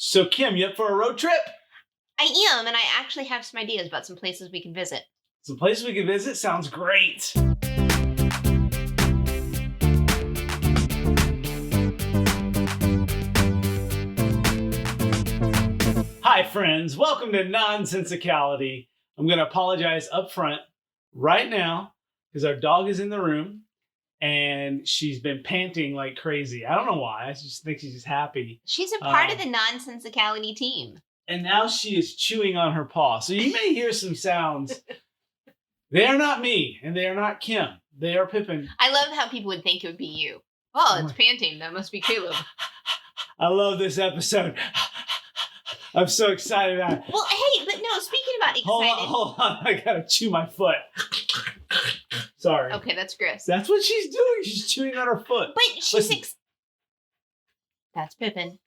So, Kim, you up for a road trip? I am, and I actually have some ideas about some places we can visit. Some places we can visit? Sounds great. Hi, friends. Welcome to Nonsensicality. I'm going to apologize up front right now because our dog is in the room and she's been panting like crazy. I don't know why. I just think she's just happy. She's a part of the Nonsensicality team. And now she is chewing on her paw. So you may hear some sounds. They are not me, and they are not Kim. They are Pippin. I love how people would think it would be you. Oh, it's panting. That must be Caleb. I love this episode. I'm so excited about it. Well, hey, but no, speaking about excited. Hold on. I gotta chew my foot. Sorry. Okay, that's gross. That's what she's doing. She's chewing on her foot. But she's That's Pippin.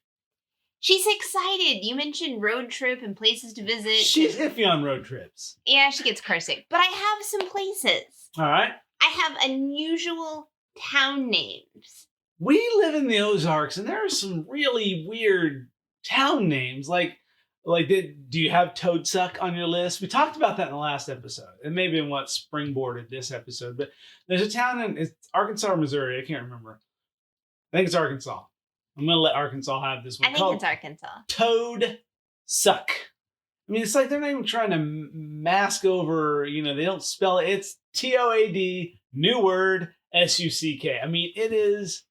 She's excited. You mentioned road trip and places to visit. She's iffy on road trips. Yeah, she gets car sick. But I have some places. All right. I have unusual town names. We live in the Ozarks, and there are some really weird town names. Like, do you have Toadstock on your list? We talked about that in the last episode, and maybe in what springboarded this episode. But there's a town in it's Arkansas or Missouri. I can't remember. I think it's Arkansas. I'm going to let Arkansas have this one. I think it's Arkansas. Toadstock. I mean, it's like they're not even trying to mask over, they don't spell it. It's Toad, new word, S-U-C-K. I mean, it is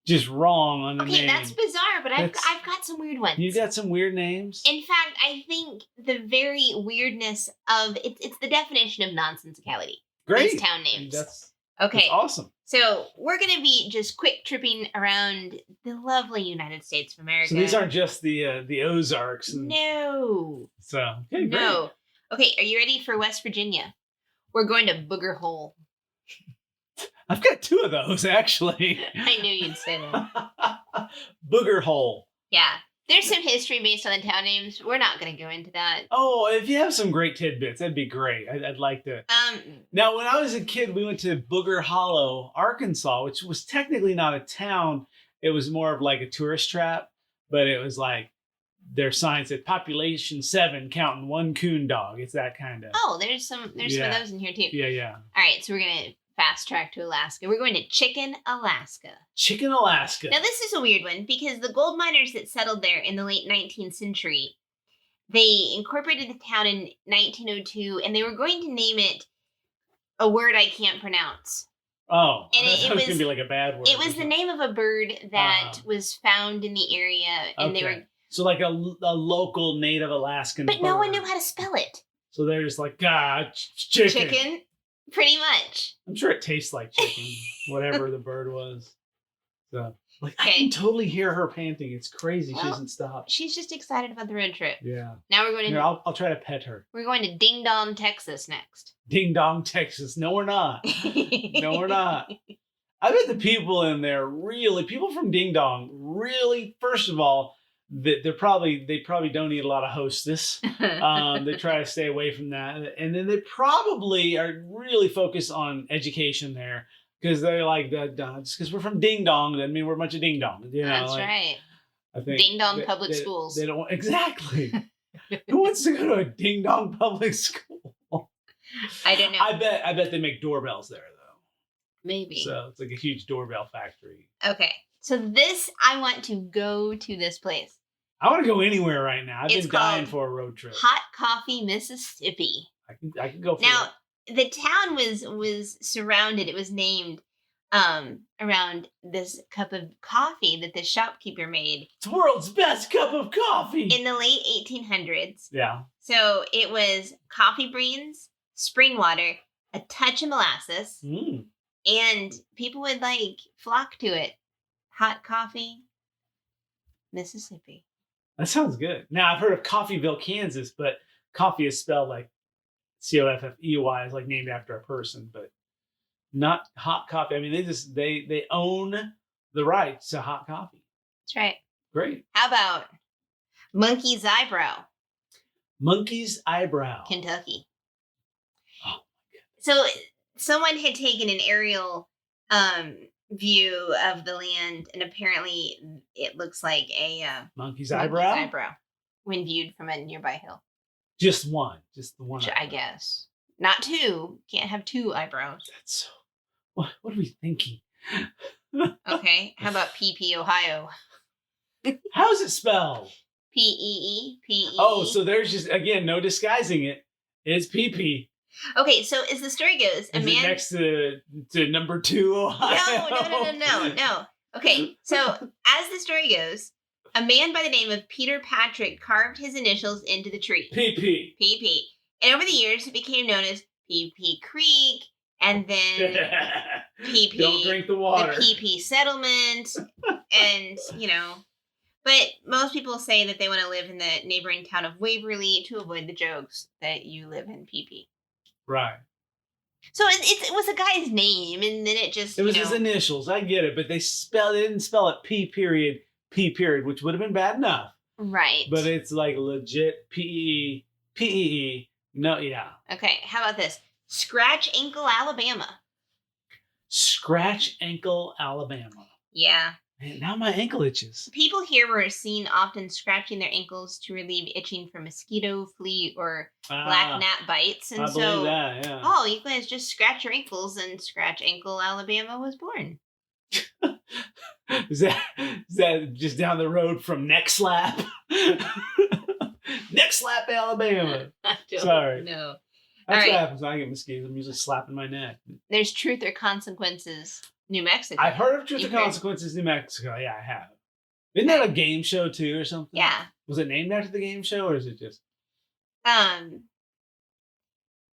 just wrong on the name. Okay, that's bizarre, but I've got some weird ones. You got some weird names? In fact, I think the very weirdness of it's the definition of nonsensicality. Great. These town names. That's okay. Awesome. So we're going to be just quick tripping around the lovely United States of America. So these aren't just the Ozarks. No. So, okay, great. No. Okay, are you ready for West Virginia? We're going to Booger Hole. I've got two of those, actually. I knew you'd say that. Booger Hole. Yeah. There's some history based on the town names. We're not going to go into that. Oh, if you have some great tidbits, that'd be great. I'd like to. Now, when I was a kid, we went to Booger Hollow, Arkansas, which was technically not a town. It was more of like a tourist trap, but it was like their sign said population 7, counting 1 coon dog. It's that kind of. Oh, there's some of those in here too. Yeah. All right, so we're going to fast track to Alaska. We're going to Chicken, Alaska. Chicken, Alaska. Now, this is a weird one because the gold miners that settled there in the late 19th century, they incorporated the town in 1902, and they were going to name it a word I can't pronounce. Oh, and it was going to be like a bad word. It was the name of a bird that was found in the area, and they were... So like a local native Alaskan But bird. no one knew how to spell it. So they're just like, chicken. Chicken? Pretty much. I'm sure it tastes like chicken, whatever the bird was. So, I Okay. can totally hear her panting. It's crazy. She doesn't stop. She's just excited about the road trip. Yeah. Now we're going to... Here, I'll try to pet her. We're going to Ding Dong, Texas next. Ding Dong, Texas. No, we're not. No, we're not. I bet the people in there people from Ding Dong really, first of all, they probably don't eat a lot of Hostess. They try to stay away from that, and then they probably are really focused on education there because they're like just because we're from Ding Dong doesn't mean we're a bunch of ding dong. That's right. I think Ding Dong public schools. They don't exactly. Who wants to go to a Ding Dong public school? I don't know. I bet they make doorbells there though. Maybe. So it's like a huge doorbell factory. Okay. So I want to go to this place. I want to go anywhere right now. I've It's been dying called for a road trip. Hot Coffee, Mississippi. I can go for Now, it. the town was surrounded. It was named around this cup of coffee that the shopkeeper made. It's the world's best cup of coffee. In the late 1800s. Yeah. So it was coffee beans, spring water, a touch of molasses, and people would flock to it. Hot coffee, Mississippi. That sounds good. Now, I've heard of Coffeeville, Kansas, but coffee is spelled like Coffey, is like named after a person, but not hot coffee. I mean, they own the rights to hot coffee. That's right. Great. How about Monkey's Eyebrow? Monkey's Eyebrow. Kentucky. Oh, my So someone had taken an aerial view of the land, and apparently it looks like a monkey's eyebrow when viewed from a nearby hill. Just one, just the one. I guess not two. Can't have two eyebrows. That's so. What are we thinking? Okay, how about PP, Ohio? How's it spelled? P-E-E. Oh, so there's just again no disguising it. It's PP. Okay, so as the story goes, a man it next to number 2 Ohio. No. Okay, so as the story goes, a man by the name of Peter Patrick carved his initials into the tree. PP. And over the years, it became known as PP Creek, and then PP. Don't drink the water. The PP settlement, and But most people say that they want to live in the neighboring town of Waverly to avoid the jokes that you live in PP. Right. So it was a guy's name, and then it just... It was his initials, I get it, but they didn't spell it P period, which would have been bad enough. Right. But it's like legit P-E-E. No, yeah. Okay, how about this? Scratch Ankle, Alabama. Scratch Ankle, Alabama. Yeah. Man, now my ankle itches. People here were seen often scratching their ankles to relieve itching from mosquito, flea, or black gnat bites. And I believe that, yeah. Oh, you guys just scratch your ankles, and Scratch Ankle, Alabama was born. Is that just down the road from Neck Slap? Neck Slap, Alabama. Sorry. No. That's what happens when I get mosquitoes. I'm usually slapping my neck. There's Truth or Consequences, New Mexico. I've heard of Truth or Consequences, New Mexico. Yeah, I have. Isn't that a game show too, or something? Yeah. Was it named after the game show, or is it just?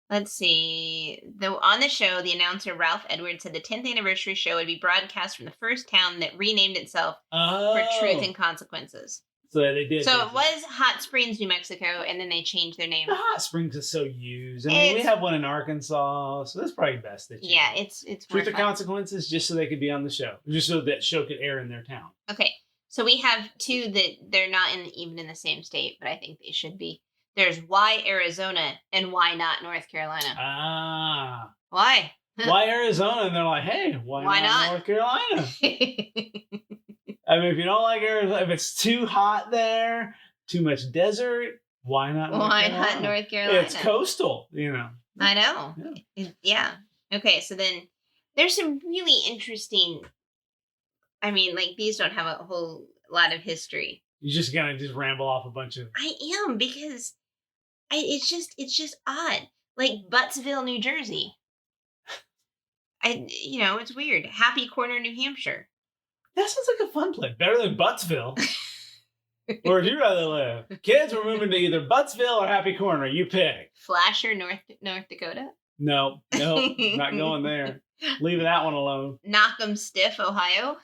Let's see. On the show, the announcer Ralph Edwards said the 10th anniversary show would be broadcast from the first town that renamed itself for Truth and Consequences. So they did. So it was Hot Springs, New Mexico, and then they changed their name. The Hot Springs is so used. I mean, we have one in Arkansas, so that's probably best. Yeah, it's Truth or Consequences, just so they could be on the show, just so that show could air in their town. Okay, so we have two that they're not even in the same state, but I think they should be. There's Why Arizona and Why Not North Carolina. Ah, why? Why Arizona? And they're like, hey, why not North Carolina? I mean, if you don't like Arizona, if it's too hot there, too much desert, why not North Carolina? Why not North Carolina? It's coastal, I know. Yeah. Okay, so then there's some really interesting... I mean, like, these don't have a whole lot of history. You're just going to just ramble off a bunch of... I am, because it's just odd. Like, Buttsville, New Jersey. It's weird. Happy Corner, New Hampshire. That sounds like a fun place. Better than Buttsville. Where would you rather live? Kids, we're moving to either Buttsville or Happy Corner. You pick. Flasher, North Dakota? No, not going there. Leaving that one alone. Knock 'em Stiff, Ohio.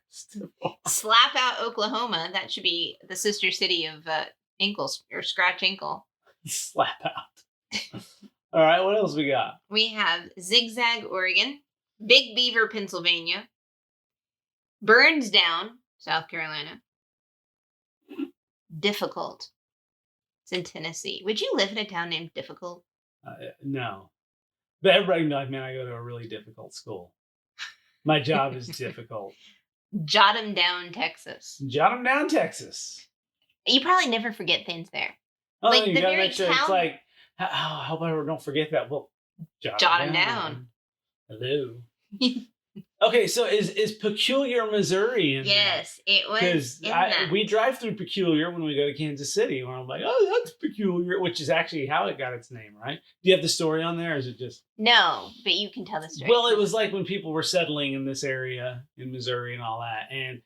Slap Out, Oklahoma. That should be the sister city of Ankles or Scratch Ankle. Slap Out. All right, what else we got? We have Zigzag, Oregon. Big Beaver, Pennsylvania. Burns Down, South Carolina. Difficult. It's in Tennessee. Would you live in a town named Difficult? No. But everybody knows, man, I go to a really difficult school. My job is difficult. Jot 'em Down, Texas. Jot 'em Down, Texas. You probably never forget things there. Oh, like, you gotta make sure it's like, I hope I don't forget that. Well, jot 'em down. Hello. Okay, so is Peculiar, Missouri in Yes, it was in that. We drive through Peculiar when we go to Kansas City, where I'm like, oh, that's Peculiar, which is actually how it got its name, right? Do you have the story on there, or is it just... No, but you can tell the story. Well, it was like when people were settling in this area in Missouri and all that, and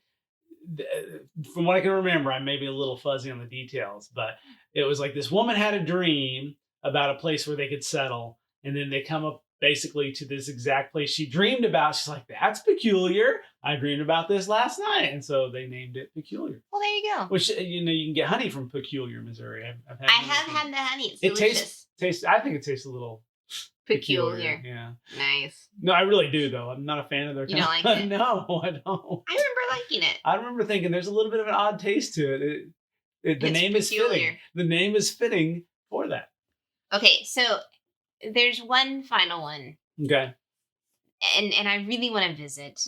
from what I can remember, I may be a little fuzzy on the details, but it was like this woman had a dream about a place where they could settle, and then they come up basically to this exact place she dreamed about. She's like, that's peculiar. I dreamed about this last night. And so they named it Peculiar. Well, there you go. Which, you can get honey from Peculiar, Missouri. I have had the honey. It's delicious. I think it tastes a little peculiar. Yeah. Nice. No, I really do, though. I'm not a fan of their You don't like it? No, I don't. I remember liking it. I remember thinking there's a little bit of an odd taste to it. The name is fitting. The name is fitting for that. Okay, so there's one final one. Okay. And I really want to visit.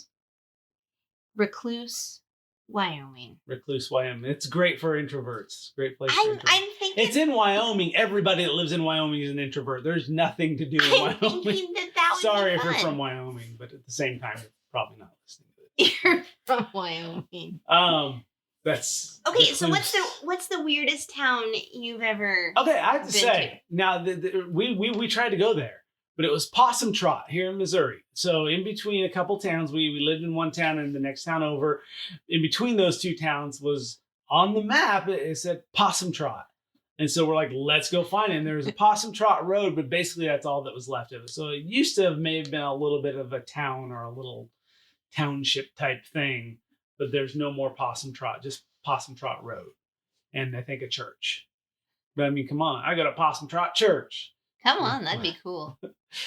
Recluse, Wyoming. Recluse, Wyoming. It's great for introverts. Great place for introverts. I'm thinking... It's in Wyoming. Everybody that lives in Wyoming is an introvert. There's nothing to do in Wyoming. I'm thinking that would Sorry be if fun. you're from Wyoming, but at the same time, you're probably not listening to it. You're from Wyoming. That's okay. Recluse. So what's the weirdest town you've ever? Okay, I have to been say now we tried to go there, but it was Possum Trot here in Missouri. So in between a couple towns, we lived in one town and the next town over. In between those two towns was on the map. It said Possum Trot, and so we're like, let's go find it. And there was a Possum Trot road, but basically that's all that was left of it. So it used to have maybe been a little bit of a town or a little township type thing, but there's no more Possum Trot, just Possum Trot Road, and I think a church. But I mean, come on, I got a Possum Trot church. Come on, that'd be cool.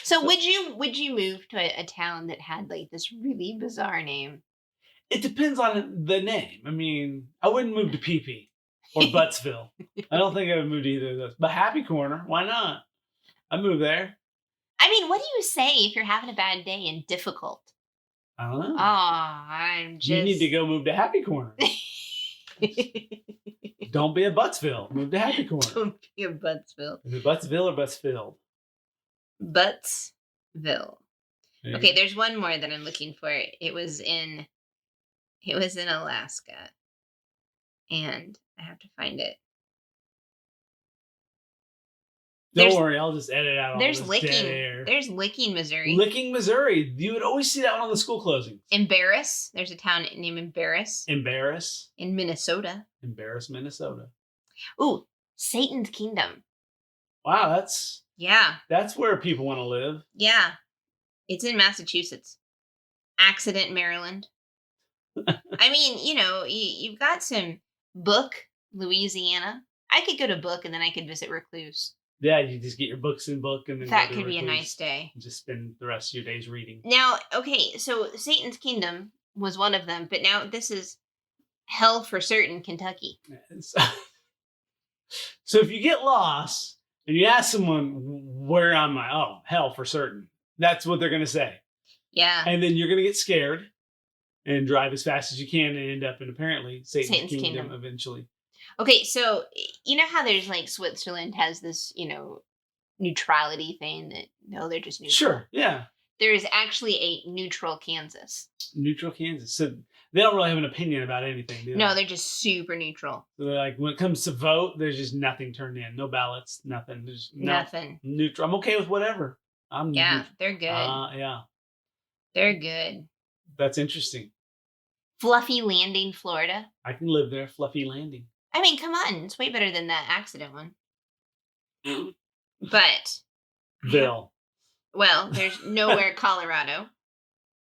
So would you move to a town that had like this really bizarre name? It depends on the name. I mean, I wouldn't move to Pee or Buttsville. I don't think I would move to either of those. But Happy Corner, why not? I'd move there. I mean, what do you say if you're having a bad day and difficult? I don't know. Oh, I'm just... You need to go move to Happy Corner. Don't be a Buttsville. Move to Happy Corner. Don't be a Buttsville. Is it Buttsville or Buttsfield? Buttsville. Okay, there's one more that I'm looking for. It was in Alaska. And I have to find it. Don't worry, I'll just edit out all there's this Licking. dead air. There's Licking, Missouri. Licking, Missouri. You would always see that one on the school closings. Embarrass. There's a town named Embarrass. Embarrass. In Minnesota. Embarrass, Minnesota. Ooh, Satan's Kingdom. Wow, that's where people want to live. Yeah. It's in Massachusetts. Accident, Maryland. I mean, you've got some Book, Louisiana. I could go to Book and then I could visit Recluse. Yeah, you just get your books in Book and then that could be a nice day. And just spend the rest of your days reading. Now, okay, so Satan's Kingdom was one of them, but now this is Hell for Certain, Kentucky. So if you get lost and you ask someone where am I? Oh, Hell for Certain. That's what they're going to say. Yeah. And then you're going to get scared and drive as fast as you can and end up in apparently Satan's Kingdom eventually. Okay, so you know how there's like Switzerland has this, neutrality thing that they're just neutral. Sure, yeah. There is actually a neutral Kansas. Neutral Kansas. So they don't really have an opinion about anything, do they? No, they're just super neutral. So they're like, when it comes to vote, there's just nothing turned in. No ballots, nothing. There's nothing. Neutral. I'm okay with whatever. They're good. Yeah. They're good. That's interesting. Fluffy Landing, Florida. I can live there. Fluffy Landing. I mean, come on. It's way better than that accident one. But. Bill. Well, there's Nowhere, Colorado.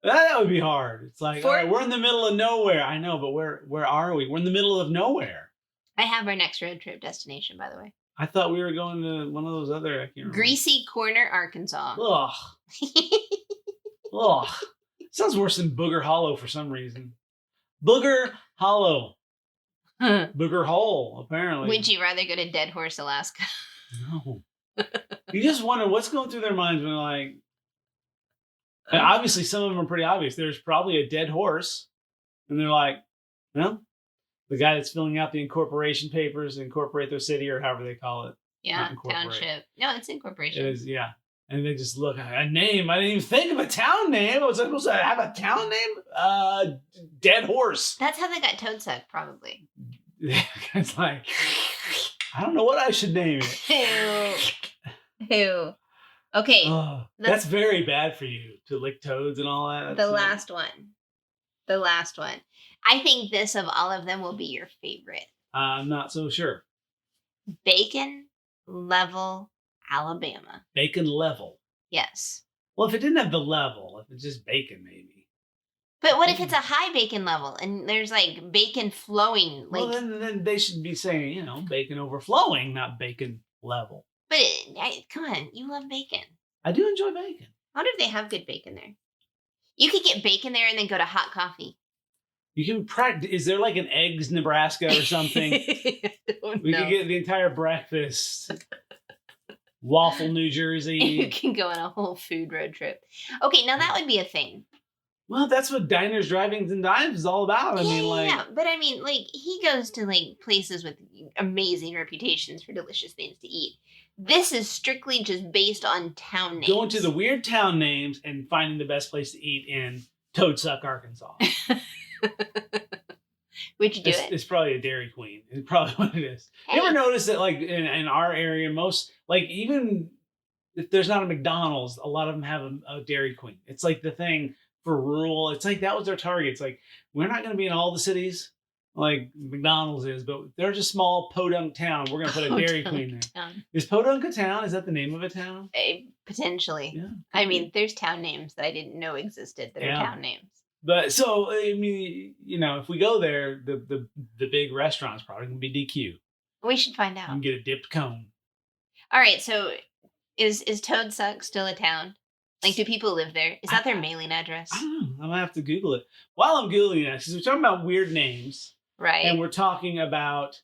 That would be hard. It's like, all right, we're in the middle of nowhere. I know, but where are we? We're in the middle of nowhere. I have our next road trip destination, by the way. I thought we were going to one of those other. I can't remember. Greasy Corner, Arkansas. Ugh. Ugh. Sounds worse than Booger Hollow for some reason. Booger Hollow. Booger Hole, apparently. Would you rather go to Dead Horse, Alaska? No. You just wonder what's going through their minds when like. And obviously, some of them are pretty obvious. There's probably a dead horse, and they're like, well, the guy that's filling out the incorporation papers, incorporate their city or however they call it. Yeah, township. No, it's incorporation. It is, yeah. And they just look at a name. I didn't even think of a town name. Was I supposed to have a town name? Dead Horse. That's how they got Toadstock, probably. It's like, I don't know what I should name it. Who? Okay. That's very bad for you to lick toads and all that. The last one. I think this of all of them will be your favorite. I'm not so sure. Bacon Level, Alabama. Bacon Level? Yes. Well, if it didn't have the level, if it's just bacon, maybe. But what if it's a high bacon level and there's like bacon flowing? Like, well, then they should be saying, bacon overflowing, not bacon level. But come on, you love bacon. I do enjoy bacon. I wonder if they have good bacon there. You could get bacon there and then go to Hot Coffee. You can practice. Is there like an Eggs, Nebraska or something? We could get the entire breakfast. Waffle, New Jersey. You can go on a whole food road trip. Okay, now that would be a thing. Well, that's what diners, drive-ins, and dives is all about. I mean, but I mean, like, he goes to like places with amazing reputations for delicious things to eat. This is strictly just based on town names. Going to the weird town names and finding the best place to eat in Toadstock, Arkansas. Would you do it? It's probably a Dairy Queen. It's probably what it is. Hey. You ever notice that, like, in our area, most, like, even if there's not a McDonald's, a lot of them have a Dairy Queen. It's like the thing for rural. It's like that was their target. It's like, we're not going to be in all the cities like McDonald's is, but they're just small podunk town. We're going to put a Dairy Queen there. Town. Is Podunk a town? Is that the name of a town? Potentially. Yeah. I mean, there's town names that I didn't know existed that are town names. But so, I mean, you know, if we go there, the big restaurant's probably going to be DQ. We should find out. You can get a dipped cone. All right, so is Toadstock still a town? Like, do people live there? Is that their mailing address? I don't know. I'm going to have to Google it. While I'm Googling that, because we're talking about weird names. Right. And we're talking about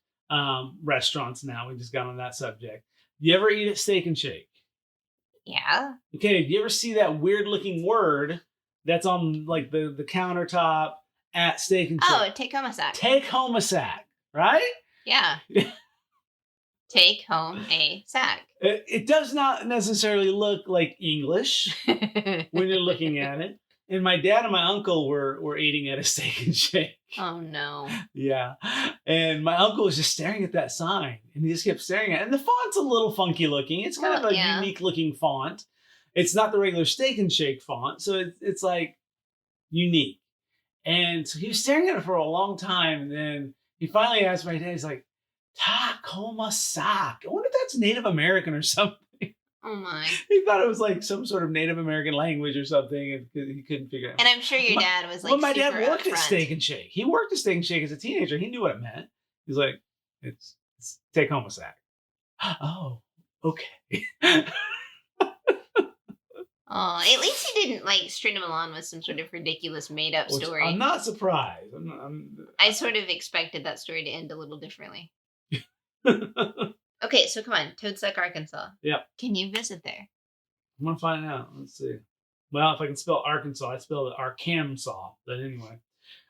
restaurants now. We just got on that subject. You ever eat at Steak and Shake? Yeah. Okay, do you ever see that weird-looking word that's on, like, the countertop at Steak and Shake? Oh, take home a sack. Take home a sack, right? Yeah. Take home a sack. It does not necessarily look like English when you're looking at it. And my dad and my uncle were eating at a Steak and Shake. Oh, no. Yeah. And my uncle was just staring at that sign. And he just kept staring at it. And the font's a little funky looking. It's kind of a unique looking font. It's not the regular Steak and Shake font. So it's like unique. And so he was staring at it for a long time. And then he finally asked my dad, he's like, Tacoma Sack. I wonder if that's Native American or something. Oh my. He thought it was like some sort of Native American language or something, and he couldn't figure it out. And I'm sure your dad was like, well, my dad worked upfront. at Steak and Shake. He worked at Steak and Shake as a teenager. He knew what it meant. He's like, it's take home a sack. Oh, okay. Oh, at least he didn't like string him along with some sort of ridiculous made up story. I'm not surprised. I sort of expected that story to end a little differently. Okay, so come on, Toadstock, Arkansas. Yep. Can you visit there? I'm gonna find out. Let's see. Well, if I can spell Arkansas, I spelled it Arkansas. But anyway,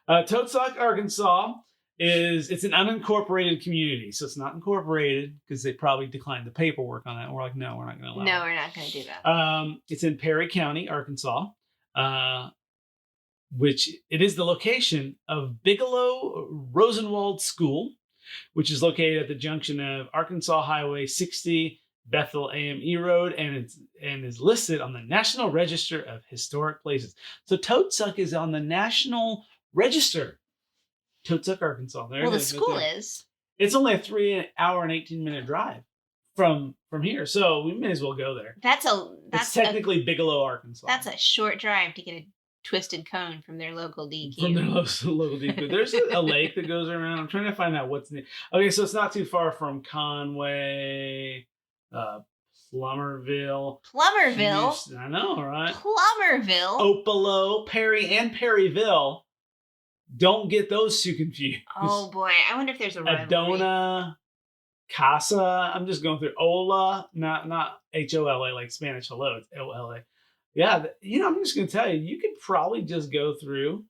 Toadstock, Arkansas it's an unincorporated community, so it's not incorporated because they probably declined the paperwork on that. And we're like, no, we're not going to allow. No, we're not going to do that. It's in Perry County, Arkansas, which it is the location of Bigelow Rosenwald School, which is located at the junction of Arkansas Highway 60, Bethel AME Road, and is listed on the National Register of Historic Places. So Toadstock is on the National Register. Toadstock, Arkansas. There well, the school is. It's only a 3 hour and 18-minute drive from here, so we may as well go there. That's technically Bigelow, Arkansas. That's a short drive to get a twisted cone from their local DQ. From their local DQ. There's a lake that goes around. I'm trying to find out what's near. Okay, so it's not too far from Conway, Plummerville. Plummerville? I know, right? Plummerville? Opelo, Perry, and Perryville. Don't get those two confused. Oh boy, I wonder if there's a rivalry. Adona, Casa. I'm just going through Ola, not Hola like Spanish hello. It's Ola. Yeah, I'm just going to tell you, you could probably just go through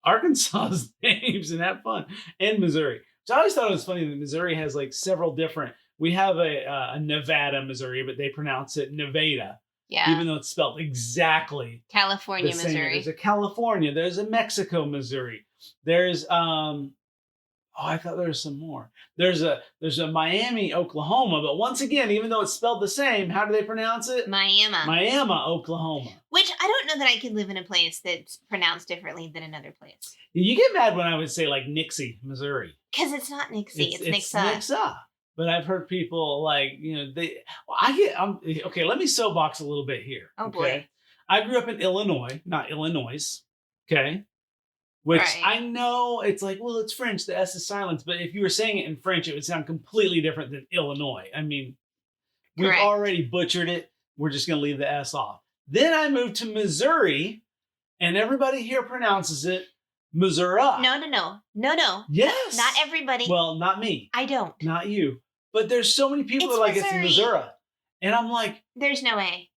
Arkansas's names and have fun, and Missouri. So I always thought it was funny that Missouri has like several different. We have a Nevada, Missouri, but they pronounce it Nevada. Yeah. Even though it's spelled exactly California, the same. Missouri. There's a California. There's a Mexico, Missouri. There's I thought there was some more. There's a Miami, Oklahoma. But once again, even though it's spelled the same, how do they pronounce it? Miami, Oklahoma. Which I don't know that I could live in a place that's pronounced differently than another place. You get mad when I would say like Nixie, Missouri. Because it's not Nixie. It's Nixa. Nixa. But I've heard people like, okay, let me soapbox a little bit here. Oh, okay? boy. I grew up in Illinois, not Illinois, okay? Which right. I know it's like, well, it's French, the S is silent. But if you were saying it in French, it would sound completely different than Illinois. I mean, we've already butchered it. We're just going to leave the S off. Then I moved to Missouri, and everybody here pronounces it Missouri. No. Yes. Not everybody. Well, not me. I don't. Not you. But there's so many people that are like, it's Missouri. And I'm like... There's no A.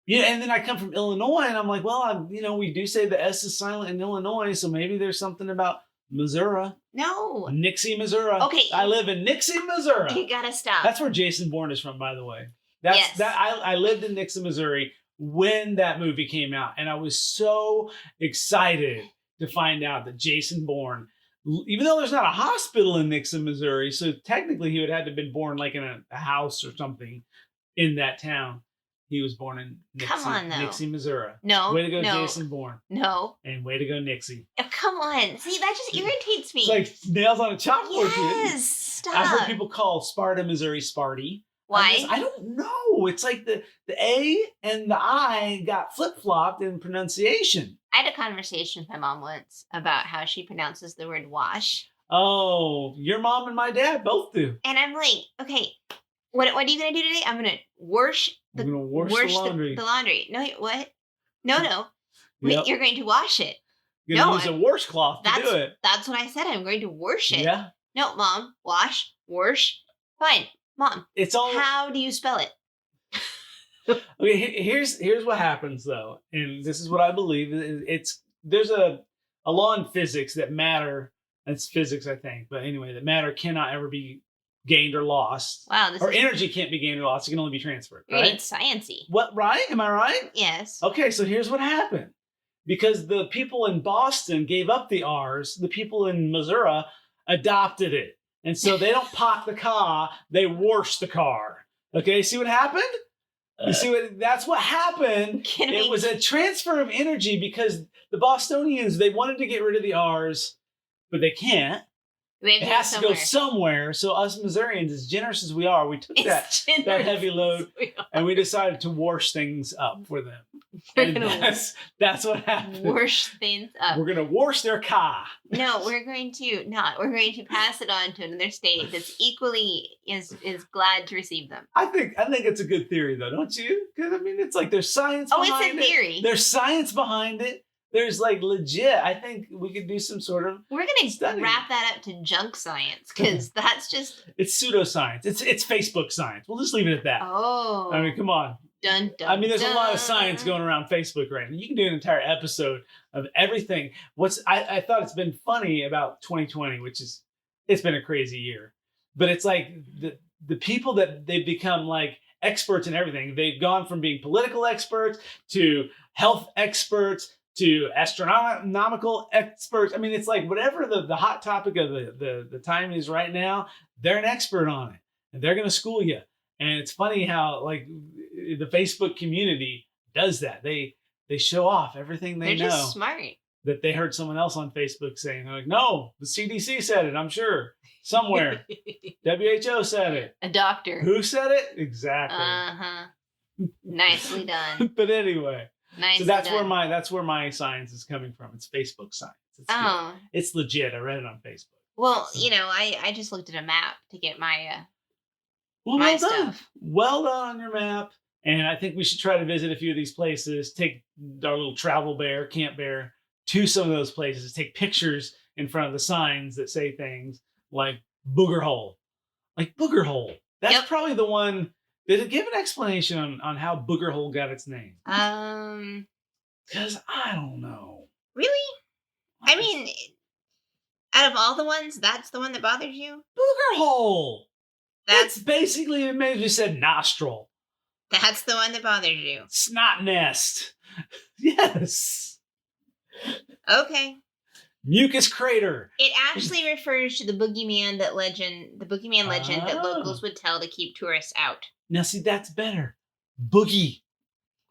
Yeah, and then I come from Illinois, and I'm like, well, we do say the S is silent in Illinois, so maybe there's something about Missouri. No. Nixie, Missouri. Okay. I live in Nixie, Missouri. You gotta stop. That's where Jason Bourne is from, by the way. I lived in Nixie, Missouri when that movie came out, and I was so excited to find out that Jason Bourne, even though there's not a hospital in Nixon, Missouri, so technically he would have had to have been born like in a house or something in that town. He was born in Nixie, Missouri. No. Way to go, Jason Bourne. No. And way to go, Nixie. Oh, come on. See, that just irritates me. It's like nails on a chalkboard. Yes, stop. I've heard people call Sparta, Missouri, Sparty. Why? I don't know. It's like the A and the I got flip-flopped in pronunciation. I had a conversation with my mom once about how she pronounces the word wash. Oh, your mom and my dad both do. And I'm like, okay, what are you going to do today? I'm going to wash the laundry. The laundry. No, what? No. Yep. You're going to wash it. You're going to use a washcloth to do it. That's what I said. I'm going to wash it. Yeah. No, Mom. Wash. Fine. Mom. It's all. How do you spell it? Okay, here's what happens though, and this is what I believe. There's a law in physics that matter. It's physics, I think, but anyway, that matter cannot ever be gained or lost. Wow, energy can't be gained or lost. It can only be transferred. Right? Right? It's sciencey. What? Right? Am I right? Yes. Okay, so here's what happened. Because the people in Boston gave up the R's, the people in Missouri adopted it, and so they don't park the car; they wash the car. Okay, see what happened? You see that's what happened. It was a transfer of energy because the Bostonians, they wanted to get rid of the R's, but they can't. It has to go somewhere. So us Missourians, as generous as we are, we took that heavy load and we decided to wash things up for them. And that's what happened. Wash things up. We're going to wash their car. No, we're going to not. We're going to pass it on to another state that's equally is glad to receive them. I think it's a good theory, though, don't you? Because, I mean, it's like there's science behind it. Oh, it's a theory. There's science behind it. There's like legit. I think we could do some sort of. We're gonna wrap that up to junk science because that's just. It's pseudoscience. It's Facebook science. We'll just leave it at that. Oh. I mean, come on. Dun, dun, I mean, there's dun. a lot of science going around Facebook right now. You can do an entire episode of everything. I thought it's been funny about 2020, which is it's been a crazy year, but it's like the people that they've become like experts in everything. They've gone from being political experts to health experts to astronomical experts. I mean, it's like whatever the hot topic of the time is right now, they're an expert on it. And they're going to school you. And it's funny how like the Facebook community does that. They show off everything they know. They're just smart. That they heard someone else on Facebook saying, like, no, the CDC said it, I'm sure. Somewhere. WHO said it. A doctor. Who said it? Exactly. Uh-huh. Nicely done. But anyway. Nice. So that's where my science is coming from. It's Facebook science. It's legit. I read it on Facebook. Well, I just looked at a map to get my well stuff. Done. Well done on your map. And I think we should try to visit a few of these places. Take our little camp bear to some of those places. Take pictures in front of the signs that say things like Booger Hole. Like Booger Hole. That's probably the one. Did it give an explanation on how Booger Hole got its name? Because I don't know. Really? I mean, out of all the ones, that's the one that bothers you? Booger Hole! That's basically, it made you said nostril. That's the one that bothers you. Snot nest. Yes. Okay. Mucus crater. It actually refers to the boogeyman legend that locals would tell to keep tourists out. Now, see, that's better. Boogie.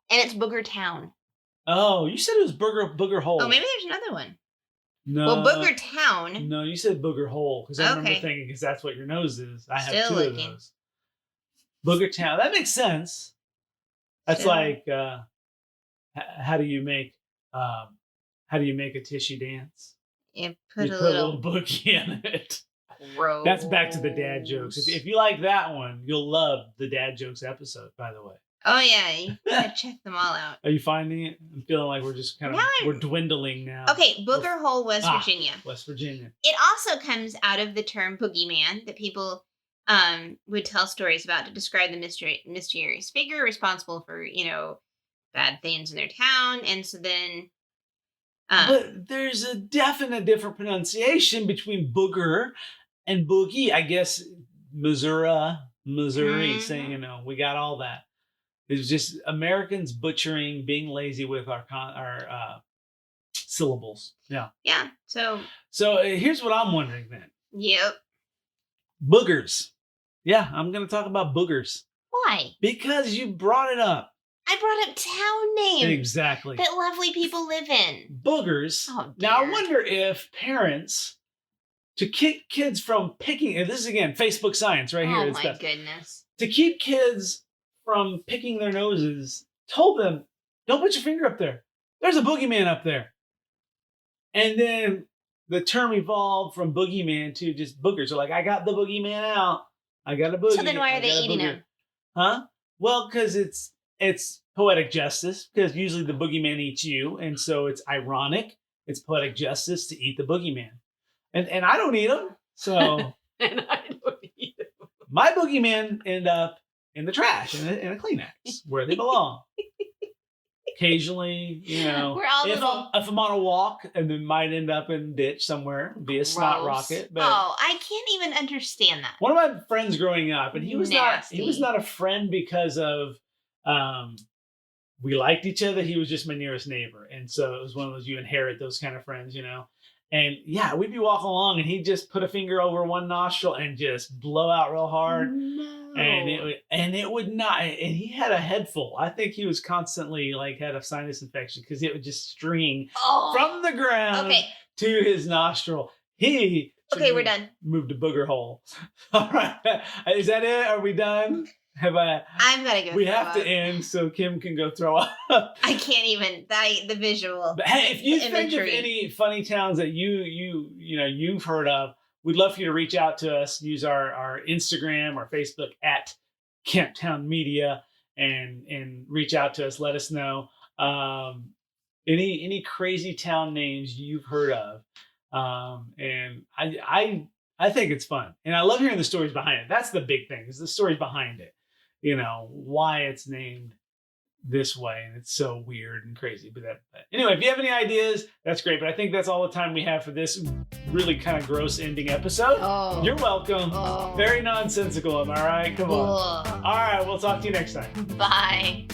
And it's Booger Town. Oh, you said it was Booger Hole. Oh, maybe there's another one. No. Well, Booger Town. No, you said Booger Hole. Because I remember thinking, because that's what your nose is. I have two of those. Booger Town. That makes sense. That's like, how do you make a tissue dance? You put a little boogie in it. Gross. That's back to the dad jokes. If you like that one, you'll love the dad jokes episode, by the way. Oh, yeah. You gotta check them all out. Are you finding it? I'm feeling like we're just we're dwindling now. Okay, Booger Hole, West Virginia. West Virginia. It also comes out of the term boogeyman that people would tell stories about to describe the mysterious figure responsible for, bad things in their town, and so then. But there's a definite different pronunciation between booger and boogie. I guess Missouri saying, you know, we got all that. It's just Americans butchering, being lazy with our syllables. Yeah. Yeah. So here's what I'm wondering then. Yep. Boogers. Yeah, I'm going to talk about boogers. Why? Because you brought it up. I brought up town names. Exactly. That lovely people live in. Boogers. Oh, now, I dear. wonder if parents, to keep kids from picking, and this is again Facebook science right here. Oh, it's my best. goodness. To keep kids from picking their noses, told them, don't put your finger up there. There's a boogeyman up there. And then the term evolved from boogeyman to just boogers. So like, I got the boogeyman out. I got a boogie. So then why are they eating them? Huh? Well, because it's poetic justice, because usually the boogeyman eats you, and so it's ironic. It's poetic justice to eat the boogeyman. And I don't eat them, so And I don't eat them. my boogeyman end up in the trash, in a Kleenex, where they belong. Occasionally, you know, We're all if little- I'm on a walk, and then might end up in a ditch somewhere, be a snot Gross. rocket. But Oh, I can't even understand that. one of my friends growing up, and he was Nasty. not a friend because of we liked each other. He was just my nearest neighbor, and so it was one of those, you inherit those kind of friends, you know. And yeah, we'd be walking along, and he'd just put a finger over one nostril and just blow out real hard. No. And it would not. And he had a head full. I think he was constantly like had a sinus infection because it would just string from the ground to his nostril. Okay, we're done. Move to Booger Hole. All right, is that it? Are we done? I'm gonna go. We throw have up. to end so Kim can go throw up. I can't even. The visual. But hey, if you imagery. think of any funny towns that you've heard of, we'd love for you to reach out to us. Use our Instagram or Facebook at Camptown Media and reach out to us. Let us know any crazy town names you've heard of. And I think it's fun, and I love hearing the stories behind it. That's the big thing, is the stories behind it. You know, why it's named this way, and it's so weird and crazy. But anyway, if you have any ideas, that's great. But I think that's all the time we have for this really kind of gross ending episode. Oh. You're welcome. Oh. Very nonsensical, am I right? Come on. Ugh. All right, we'll talk to you next time. Bye.